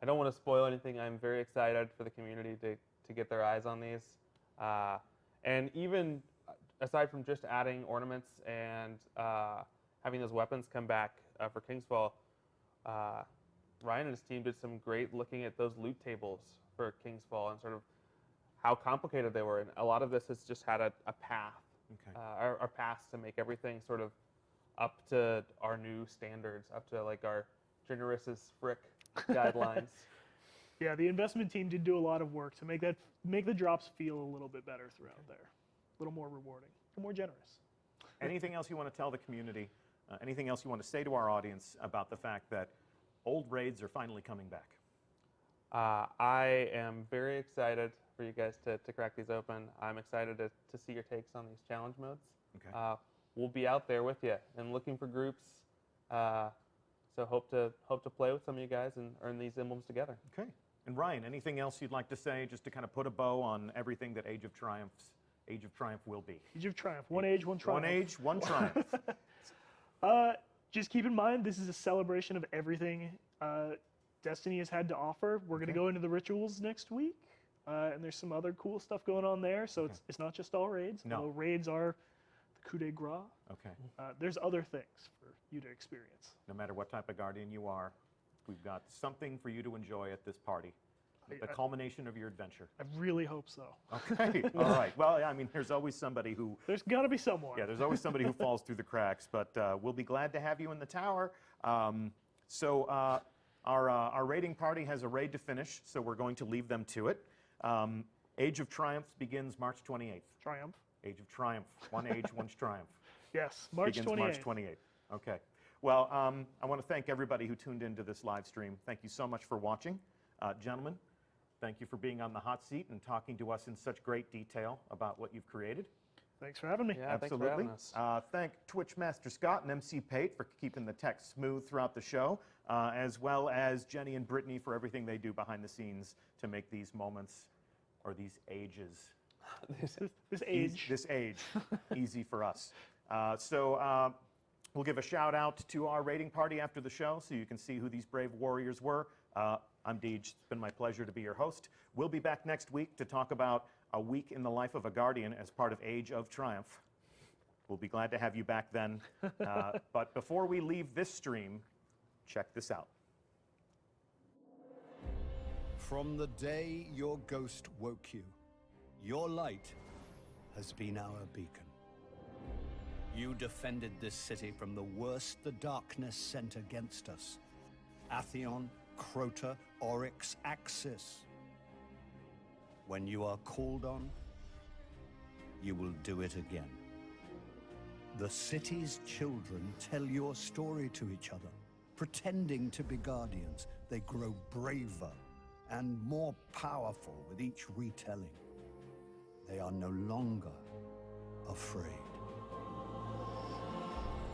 don't want to spoil anything. I'm very excited for the community to get their eyes on these. And even aside from just adding ornaments and having those weapons come back for Kingsfall, Ryan and his team did some great looking at those loot tables for Kingsfall and sort of how complicated they were. And a lot of this has just had a path, Okay. our paths to make everything sort of up to our new standards, up to like our generous as frick guidelines. Yeah, the investment team did do a lot of work to make the drops feel a little bit better throughout there, a little more rewarding, a little more generous. Anything else you want to tell the community? Anything else you want to say to our audience about the fact that old raids are finally coming back? I am very excited for you guys to crack these open. I'm excited to see your takes on these challenge modes. Okay. We'll be out there with you and looking for groups. So hope to play with some of you guys and earn these emblems together. Okay. And Ryan, anything else you'd like to say just to kind of put a bow on everything that Age of Triumph will be? Age of Triumph, 1 age, 1 triumph. 1 age, 1 triumph. Just keep in mind, this is a celebration of everything Destiny has had to offer. We're going to go into the rituals next week, and there's some other cool stuff going on there. So it's not just all raids. No. Although raids are the coup de grace. Okay. There's other things for you to experience. No matter what type of guardian you are, we've got something for you to enjoy at this party. The culmination of your adventure. I really hope so. Okay. All right. Well, I mean, there's always somebody who. There's got to be someone. Yeah, there's always somebody who falls through the cracks, but we'll be glad to have you in the tower. Our raiding party has a raid to finish, so we're going to leave them to it. Age of Triumph begins March 28th. Triumph. Age of Triumph. 1 age, 1 triumph. Yes, March Begins 28th. March 28th. Okay. Well, I want to thank everybody who tuned into this live stream. Thank you so much for watching. Gentlemen, thank you for being on the hot seat and talking to us in such great detail about what you've created. Thanks for having me. Yeah, thanks for Absolutely. having us. Thank Twitch Master Scott and MC Pate for keeping the text smooth throughout the show, as well as Jenny and Brittany for everything they do behind the scenes to make these moments, or these ages, This age. this age easy for us. We'll give a shout out to our raiding party after the show so you can see who these brave warriors were. I'm Deej. It's been my pleasure to be your host. We'll be back next week to talk about a week in the life of a Guardian as part of Age of Triumph. We'll be glad to have you back then. But before we leave this stream, check this out. From the day your ghost woke you, your light has been our beacon. You defended this city from the worst the darkness sent against us. Atheon, Crota, Oryx, Axis. When you are called on, you will do it again. The city's children tell your story to each other. Pretending to be guardians, they grow braver and more powerful with each retelling. They are no longer afraid.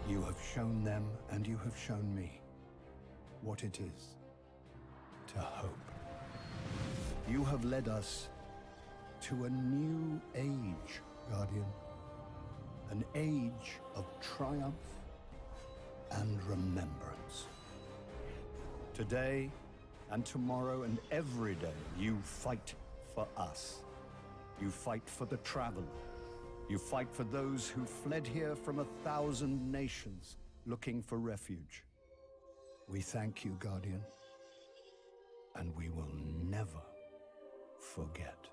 You have shown them, and you have shown me, what it is to hope. You have led us to a new age, Guardian. An age of triumph and remembrance. Today and tomorrow and every day, you fight for us. You fight for the traveler. You fight for those who fled here from 1,000 nations looking for refuge. We thank you, Guardian, and we will never forget.